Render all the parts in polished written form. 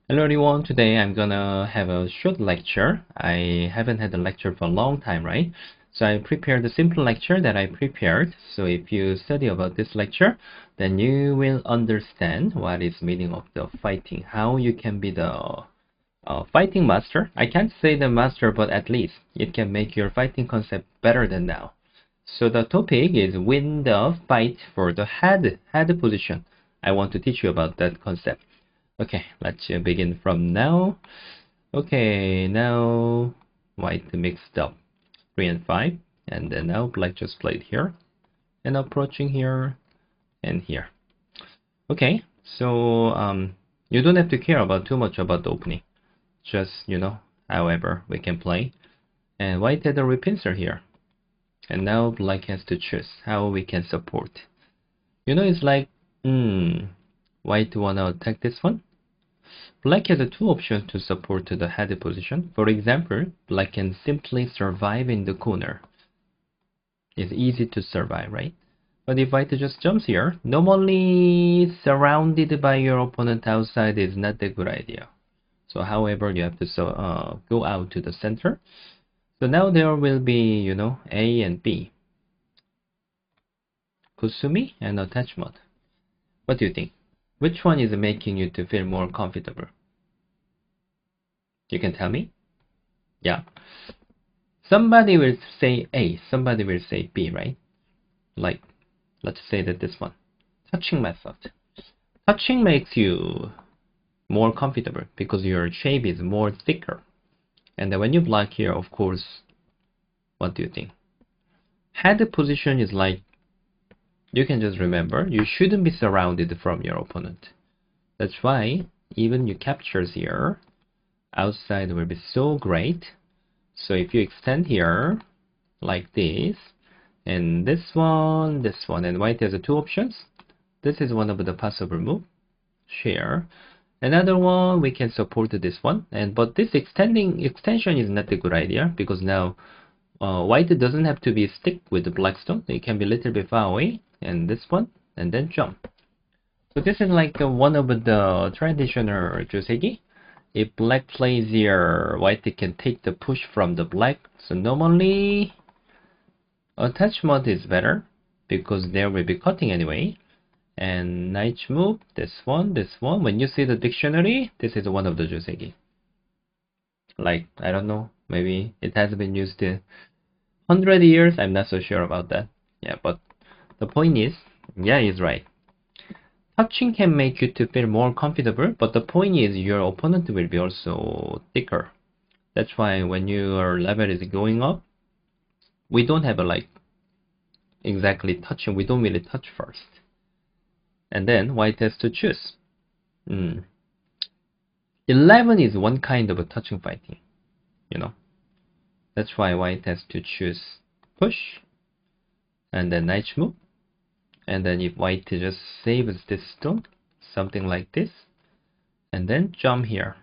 Hello everyone, today I'm gonna have a short lecture. I haven't had a lecture for a long time, right? So I prepared a simple lecture that I prepared. So if you study about this lecture, then you will understand what is meaning of the fighting, how you can be the fighting master. I can't say the master, but at least it can make your fighting concept better than now. So the topic is win the fight for the head position. I want to teach you about that concept. Okay, let's begin from now. Okay, now white mixed up 3 and 5, and then now black just played here, and approaching here and here. Okay, so you don't have to care about too much about the opening. Just, however we can play. And white had a repincer here. And now black has to choose how we can support. It's like, white wanna attack this one? Black has two options to support the head position. For example, black can simply survive in the corner. It's easy to survive, right? But if white just jumps here, normally surrounded by your opponent outside is not a good idea. So however, you have to go out to the center. So now there will be, A and B. Kusumi and attach mode. What do you think? Which one is making you to feel more comfortable? You can tell me? Yeah. Somebody will say A, somebody will say B, right? Like, let's say that this one. Touching method. Touching makes you more comfortable because your shape is more thicker. And then when you block here, of course, what do you think? Head position is like, you can just remember, you shouldn't be surrounded from your opponent. That's why even you captures here, outside will be so great. So if you extend here, like this, and this one, and white has two options. This is one of the possible move. Share. Another one, we can support this one, but this extension is not a good idea because now white doesn't have to be stick with the black stone. It can be a little bit far away, and this one, and then jump. So this is like one of the traditional joseki. If black plays here, white can take the push from the black. So normally attach mode is better because there will be cutting anyway. And knight move, this one. When you see the dictionary, this is one of the joseki. Like, I don't know, maybe it has been used in 100 years, I'm not so sure about that. Yeah, but the point is, yeah, he's right. Touching can make you to feel more comfortable, but the point is your opponent will be also thicker. That's why when your level is going up, we don't have a like exactly touching, we don't really touch first. And then white has to choose. 11 is one kind of a touching fighting, That's why white has to choose push, and then knight move. And then if white just saves this stone, something like this, and then jump here.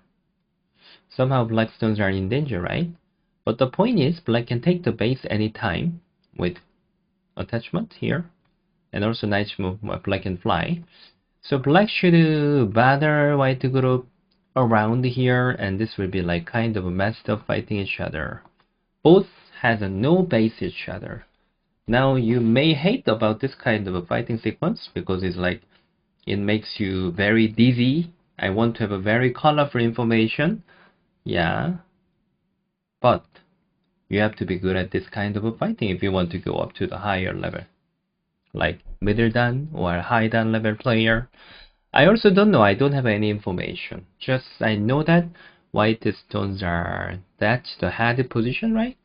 Somehow black stones are in danger, right? But the point is, black can take the base anytime with attachment here, and also knight move, black can fly. So black should bother white group around here, and this will be like kind of a messed up fighting each other. Both has a no base each other. Now you may hate about this kind of a fighting sequence because it's like it makes you very dizzy. I want to have a very colorful information. Yeah, but you have to be good at this kind of a fighting if you want to go up to the higher level, like middle dan or high dan level player. I also don't know, I don't have any information. Just I know that white stones are, that's the head position, right?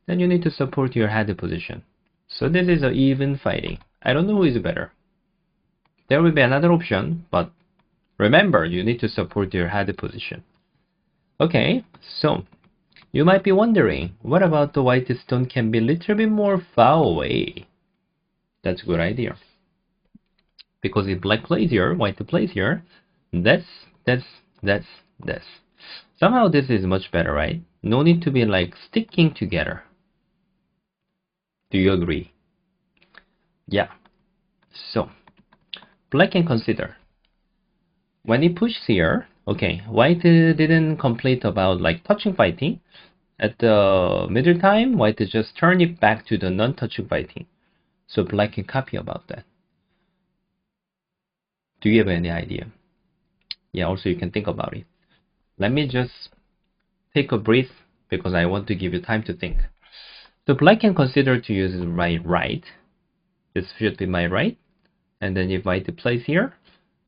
Then you need to support your head position. So this is an even fighting. I don't know who is better. There will be another option, but remember, you need to support your head position. Okay, so you might be wondering, what about the white stone can be a little bit more far away? That's a good idea. Because if black plays here, white plays here, that's. Somehow this is much better, right? No need to be like sticking together. Do you agree? Yeah. So, black can consider. When he pushes here, Okay, white didn't complete about like touching fighting. At the middle time, white just turn it back to the non-touching fighting. So black can copy about that. Do you have any idea? Yeah, also you can think about it. Let me just take a breath because I want to give you time to think. So black can consider to use my right. This should be my right. And then if white plays here,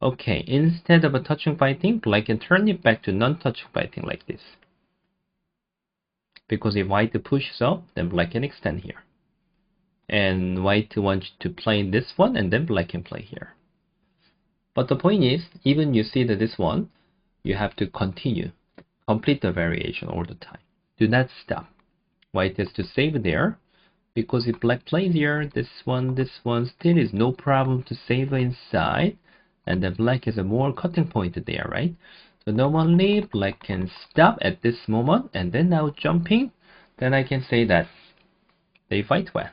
okay, instead of a touching fighting, black can turn it back to non-touching fighting like this. Because if white pushes up, then black can extend here. And white wants to play this one, and then black can play here. But the point is, even you see that this one, you have to continue, complete the variation all the time. Do not stop. White has to save there, because if black plays here, this one still is no problem to save inside, and then black has a more cutting point there, right? So normally black can stop at this moment, and then now jumping, then I can say that they fight well.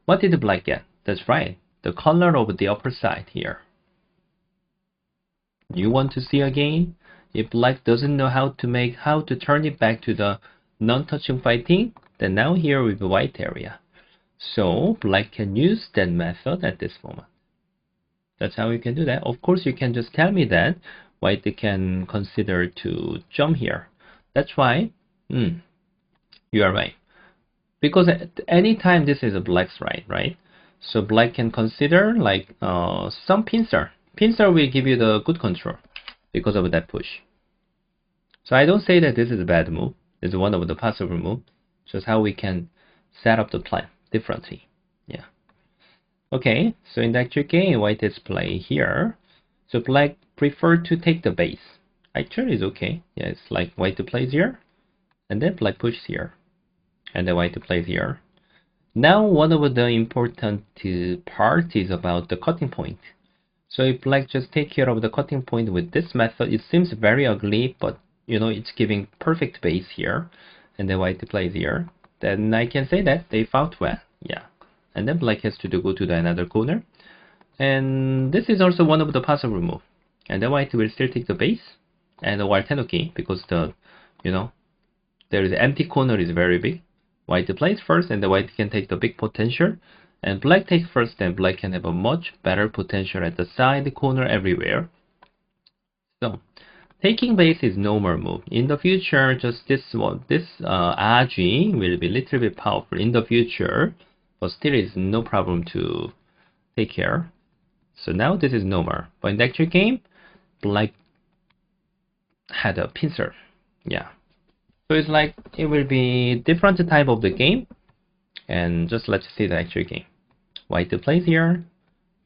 What did black get? That's right, the color of the upper side here. You want to see again? If black doesn't know how to turn it back to the non-touching fighting, then now here with the white area. So black can use that method at this moment. That's how you can do that. Of course, you can just tell me that white can consider to jump here. That's why you are right. Because at any time this is a black's right? So black can consider like some pincer. Pincer will give you the good control because of that push. So I don't say that this is a bad move. It's one of the possible moves. Just how we can set up the plan differently. Yeah. Okay, so in the actual game, white is play here. So black prefer to take the base. Actually, it's okay. Yeah, it's like white to plays here, and then black pushes here, and then white to plays here. Now, one of the important part is about the cutting point. So if black just take care of the cutting point with this method, it seems very ugly, but you know it's giving perfect base here, and then white plays here. Then I can say that they fought well. Yeah, and then black has to go to the another corner. And this is also one of the possible move. And then white will still take the base and the white tenuki because there is empty corner is very big. White plays first and the white can take the big potential. And black takes first, then black can have a much better potential at the side corner everywhere. So taking base is normal move. In the future, just this one, this Aji will be little bit powerful in the future, but still is no problem to take care. So now this is normal. But in the actual game, black had a pincer. Yeah. So it's like it will be different type of the game. And just let's see the actual game. White plays here,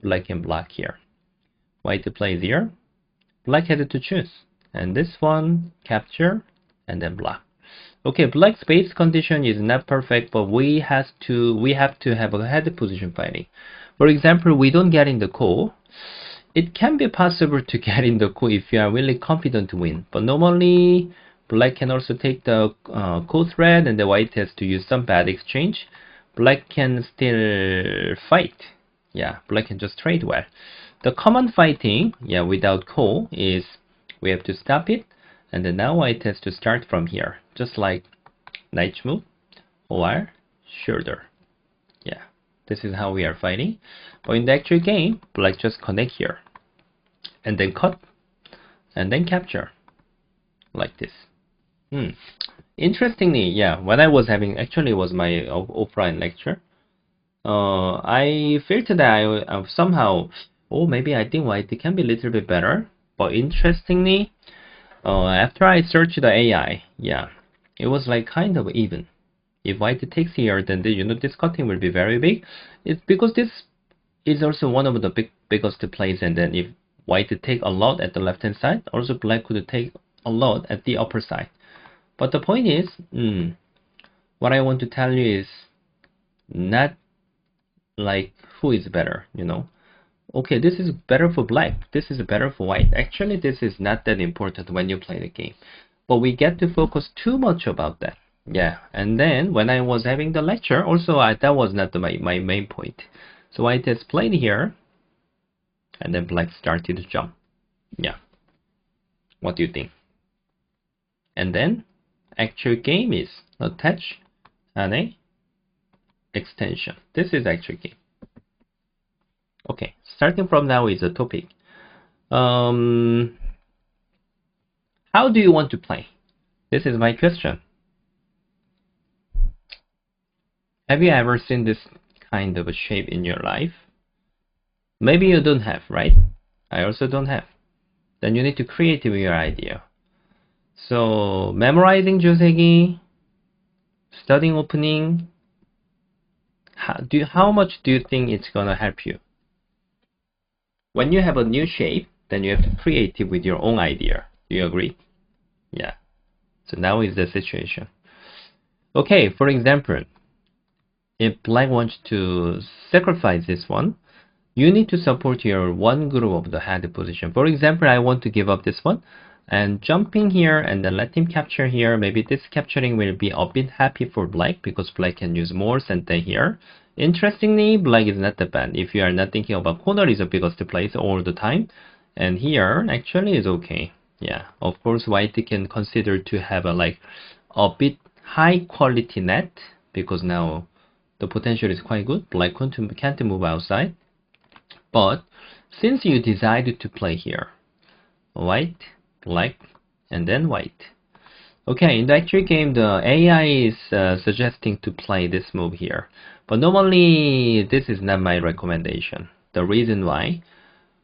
black and black here. White plays here, black had to choose. And this one, capture, and then black. Okay, black's base condition is not perfect, but we have to have a head position fighting. For example, we don't get in the core. It can be possible to get in the core if you are really confident to win, but normally black can also take the core thread and the white has to use some bad exchange. Black can still fight. Yeah, black can just trade well. The common fighting, yeah, without core is we have to stop it, and then now white has to start from here, just like knight move or shoulder. Yeah, this is how we are fighting. But in the actual game, black just connect here, and then cut, and then capture, like this. Interestingly, yeah, when I was having, actually was my offline lecture, I felt that I somehow, oh, maybe I think white can be a little bit better. But interestingly, after I searched the AI, yeah, it was like kind of even. If white takes here, then this cutting will be very big. It's because this is also one of the biggest plays, and then if white take a lot at the left hand side, also black could take a lot at the upper side. But the point is, what I want to tell you is not like who is better, Okay, this is better for black, this is better for white. Actually, this is not that important when you play the game. But we get to focus too much about that. Yeah, and then when I was having the lecture, also that was not my main point. So white has played here, and then black started to jump. Yeah. What do you think? And then actual game is attach an extension. This is actual game. Okay, starting from now is a topic. How do you want to play? This is my question. Have you ever seen this kind of a shape in your life? Maybe you don't have, right? I also don't have. Then you need to create your idea. So memorizing 조세기, studying opening, how much do you think it's gonna help you? When you have a new shape, then you have to create it with your own idea. Do you agree? Yeah. So now is the situation. Okay, for example, if black wants to sacrifice this one, you need to support your one group of the head position. For example, I want to give up this one and jumping here and then let him capture here. Maybe this capturing will be a bit happy for black because black can use more center here. Interestingly, black is not that bad. If you are not thinking about corner is the biggest place all the time. And here actually is okay. Yeah, of course white can consider to have a bit high quality net because now the potential is quite good. Black can't move outside. But since you decided to play here, white, black, and then white. Okay, in the actual game, the AI is suggesting to play this move here. But normally, this is not my recommendation. The reason why,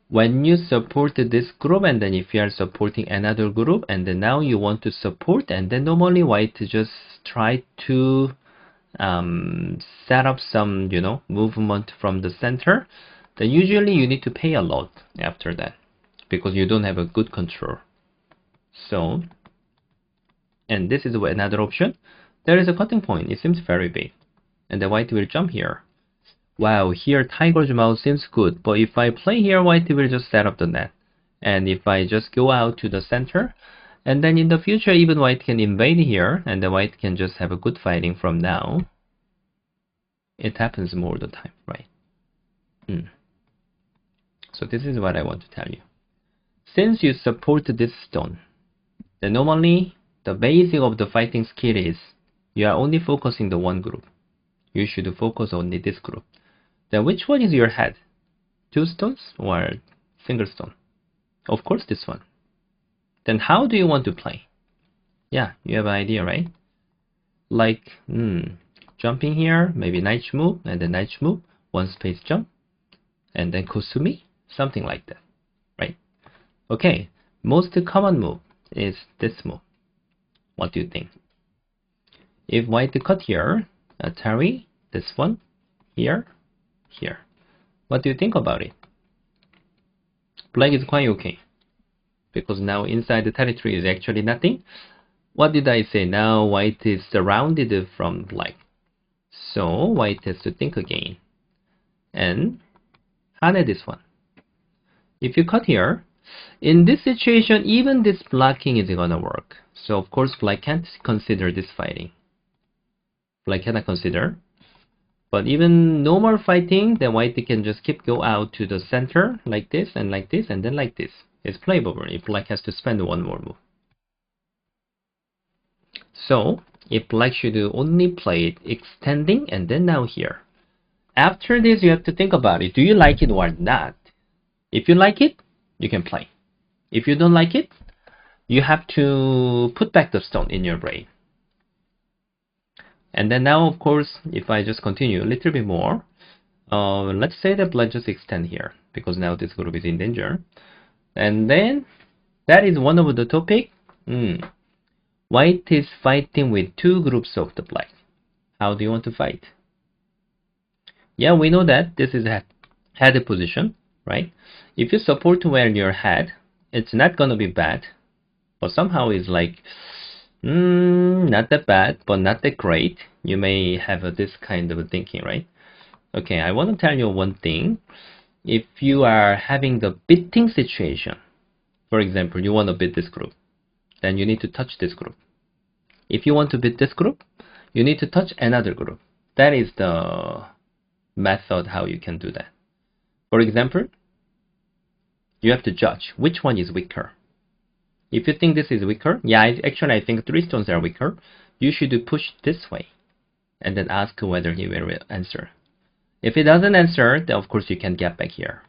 when you support this group, and then if you are supporting another group, and then now you want to support, and then normally white just try to set up some, movement from the center, then usually you need to pay a lot after that because you don't have a good control. So, and this is another option. There is a cutting point. It seems very big. And the white will jump here. Wow, here tiger's mouth seems good. But if I play here, white will just set up the net. And if I just go out to the center, and then in the future, even white can invade here, and the white can just have a good fighting from now. It happens more the time, right? So this is what I want to tell you. Since you support this stone, then normally the basic of the fighting skill is you are only focusing the one group. You should focus only this group. Then which one is your head? Two stones or single stone? Of course this one. Then how do you want to play? Yeah, you have an idea, right? Like jumping here, maybe knight move, and then knight move, one space jump, and then kusumi, something like that, right? Okay, most common move is this move. What do you think? If white cut here, Atari, this one, here, here. What do you think about it? Black is quite okay, because now inside the territory is actually nothing. What did I say? Now white is surrounded from black. So white has to think again. And hane this one. If you cut here, in this situation, even this blocking is gonna work. So of course black can't consider this fighting. Black cannot consider. But even no more fighting, then white can just go out to the center like this, and then like this. It's playable if black has to spend one more move. So if black should only play it extending and then now here. After this, you have to think about it. Do you like it or not? If you like it, you can play. If you don't like it, you have to put back the stone in your brain. And then now, of course, if I just continue a little bit more, let's say that black just extend here because now this group is in danger. And then that is one of the topic. White is fighting with two groups of the black. How do you want to fight? Yeah, we know that this is a head position, right? If you support well your head, it's not gonna be bad, but somehow it's like not that bad, but not that great. You may have this kind of thinking, right? Okay, I want to tell you one thing. If you are having the beating situation, for example, you want to beat this group, then you need to touch this group. If you want to beat this group, you need to touch another group. That is the method how you can do that. For example, you have to judge which one is weaker. If you think this is weaker, yeah, actually I think 3 stones are weaker. You should push this way and then ask whether he will answer. If he doesn't answer, then of course you can get back here.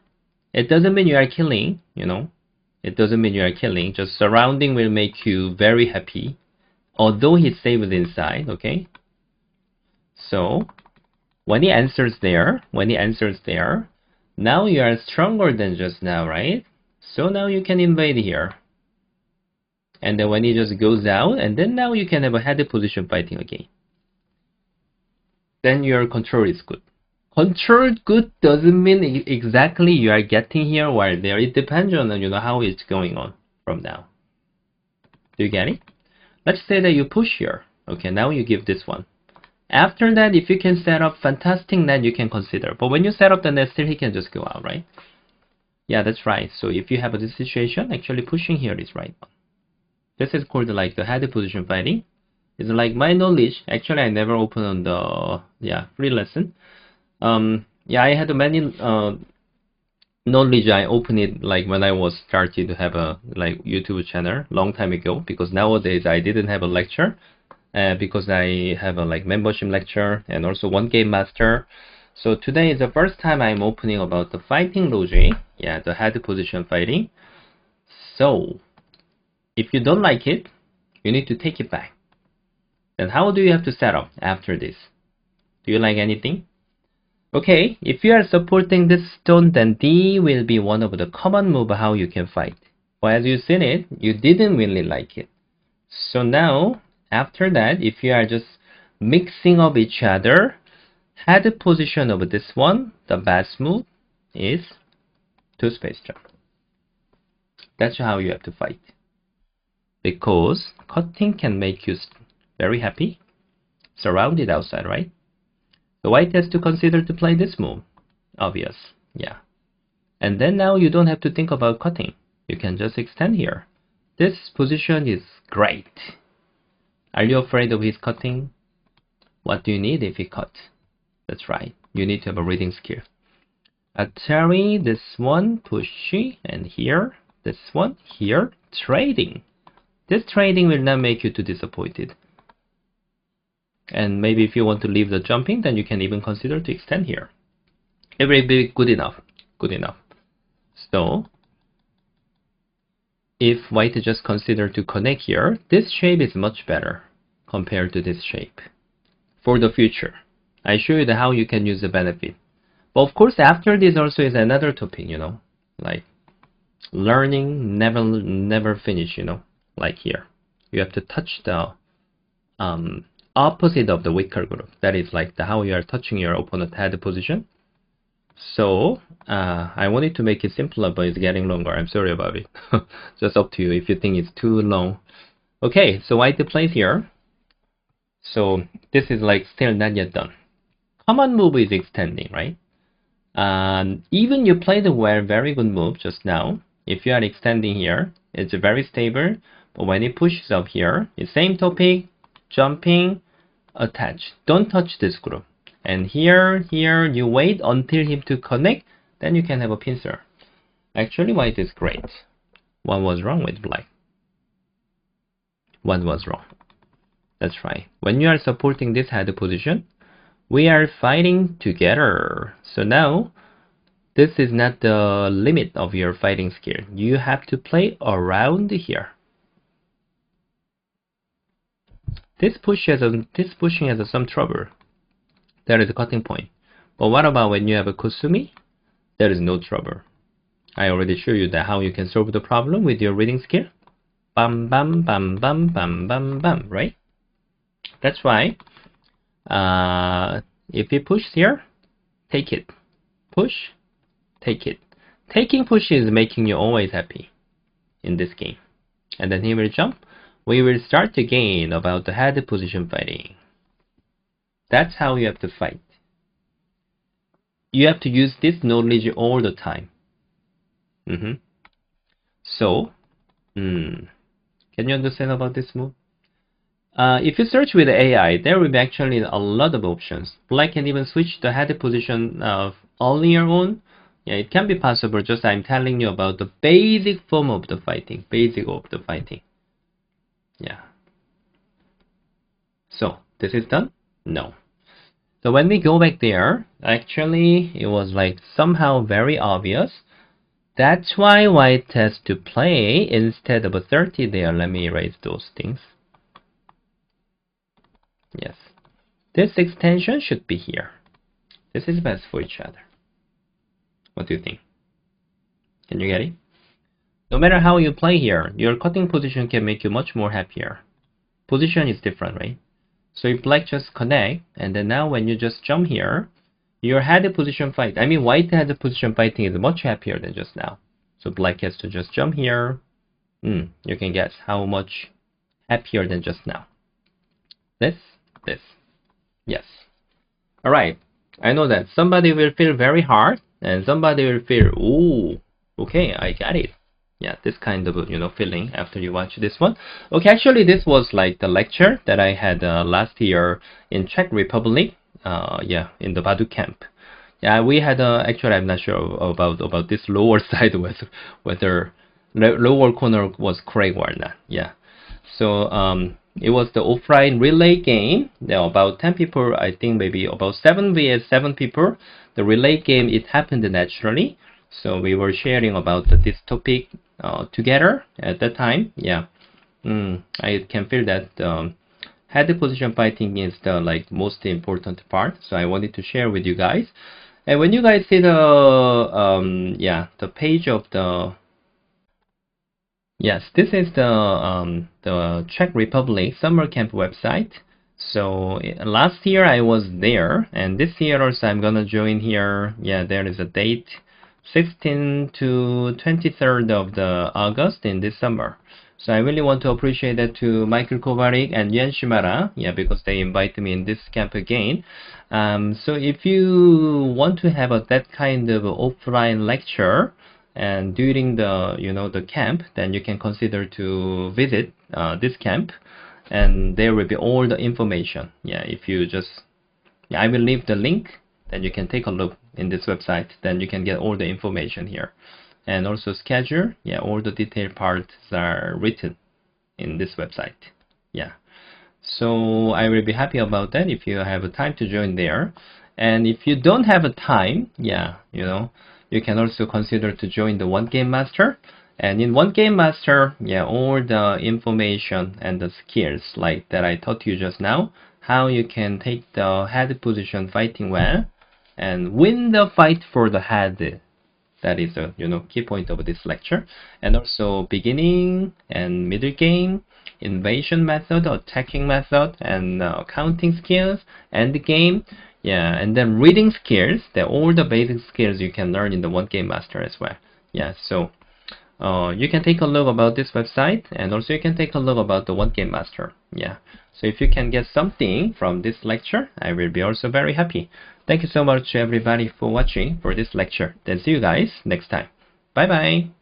It doesn't mean you are killing, you know. It doesn't mean you are killing. Just surrounding will make you very happy. Although he saves inside, okay? So, when he answers there, now you are stronger than just now, right? So now you can invade here. And then when he just goes out, and then now you can have a head position fighting again. Then your control is good. Control good doesn't mean exactly you are getting here or there. It depends on how it's going on from now. Do you get it? Let's say that you push here. Okay, now you give this one. After that, if you can set up fantastic net, you can consider. But when you set up the net, still he can just go out, right? Yeah, that's right. So if you have this situation, actually pushing here is right one. This is called like the head position fighting. It's like my knowledge. Actually, I never opened on the free lesson. Yeah, I had many knowledge. I opened it like when I was started to have a like YouTube channel long time ago, because nowadays I didn't have a lecture because I have a like membership lecture and also one game master. So today is the first time I'm opening about the fighting logic. Yeah, the head position fighting. So if you don't like it, you need to take it back. Then how do you have to set up after this? Do you like anything? Okay, if you are supporting this stone, then D will be one of the common move how you can fight. But as you seen it, you didn't really like it. So now, after that, if you are just mixing up each other, head position of this one, the best move is 2 space jump. That's how you have to fight. Because cutting can make you very happy, surrounded outside, right? So white has to consider to play this move. Obvious, yeah. And then now you don't have to think about cutting. You can just extend here. This position is great. Are you afraid of his cutting? What do you need if he cuts? That's right. You need to have a reading skill. Atari, this one, pushy, and here, this one, here, trading. This trading will not make you too disappointed. And maybe if you want to leave the jumping, then you can even consider to extend here. It will be good enough. Good enough. So, if white just consider to connect here, this shape is much better compared to this shape. For the future, I show you how you can use the benefit. But of course, after this also is another topic, like learning never finish, like here. You have to touch the opposite of the weaker group. That is like how you are touching your opponent head position. So I wanted to make it simpler, but it's getting longer. I'm sorry about it. Just up to you if you think it's too long. Okay, so white plays here. So this is like still not yet done. Common move is extending, right? Even you played a very good move just now. If you are extending here, it's very stable. But when it pushes up here, it's same topic, jumping, attach. Don't touch this group. And here, you wait until him to connect, then you can have a pincer. Actually, white is great. What was wrong with black? What was wrong? That's right. When you are supporting this head position, we are fighting together. So now, this is not the limit of your fighting skill. You have to play around here. This pushing has some trouble. There is a cutting point. But what about when you have a Kusumi? There is no trouble. I already showed you that how you can solve the problem with your reading skill. Bam, bam, bam, bam, bam, bam, bam, right? That's why if he pushes here, take it. Push, take it. Taking push is making you always happy in this game. And then he will jump. We will start again about the head position fighting. That's how you have to fight. You have to use this knowledge all the time. So, can you understand about this move? If you search with AI, there will be actually a lot of options. Black can even switch the head position earlier on. Yeah, it can be possible. Just I'm telling you about the basic form of the fighting. Yeah. So this is done? No. So when we go back there, actually it was like somehow very obvious. That's why white has to play instead of a 30 there. Let me erase those things. Yes. This extension should be here. This is best for each other. What do you think? Can you get it? No matter how you play here, your cutting position can make you much more happier. Position is different, right? So if black just connect, and then now when you just jump here, your head position fight, I mean white head position fighting is much happier than just now. So black has to just jump here. You can guess how much happier than just now. This. Yes. Alright. I know that somebody will feel very hard, and somebody will feel, ooh, okay, I got it. Yeah, this kind of, feeling after you watch this one. Okay, actually this was like the lecture that I had last year in Czech Republic. Yeah, in the Baduk camp. Yeah, we had actually I'm not sure about this lower side whether lower corner was correct or not. Yeah, so it was the offline relay game. There are about 10 people, I think maybe about 7 vs 7 people. The relay game, it happened naturally. So we were sharing about this topic together at that time. Yeah, I can feel that head position fighting is the most important part. So I wanted to share with you guys. And when you guys see the page of the yes, this is the Czech Republic summer camp website. So last year I was there, and this year also I'm gonna join here. Yeah, there is a date, 16th to 23rd of the August in this summer. So I really want to appreciate that to Michael Kovarik and Yen Shimara, yeah, because they invited me in this camp again. So if you want to have that kind of offline lecture, and during the the camp, then you can consider to visit this camp, and there will be all the information. Yeah, if you just I will leave the link, then you can take a look in this website, then you can get all the information here, and also schedule. Yeah, all the detailed parts are written in this website. Yeah, so I will be happy about that if you have a time to join there. And if you don't have a time, yeah, you can also consider to join the One Game Master. And in One Game Master, yeah, all the information and the skills like that I taught you just now, how you can take the head position fighting well and win the fight for the head. That is a key point of this lecture. And also beginning and middle game, invasion method, attacking method, and counting skills, end game. Yeah, and then reading skills. They're all the basic skills you can learn in the One Game Master as well. Yeah, so you can take a look about this website, and also you can take a look about the One Game Master. Yeah, so if you can get something from this lecture, I will be also very happy. Thank you so much everybody for watching for this lecture. Then see you guys next time. Bye bye.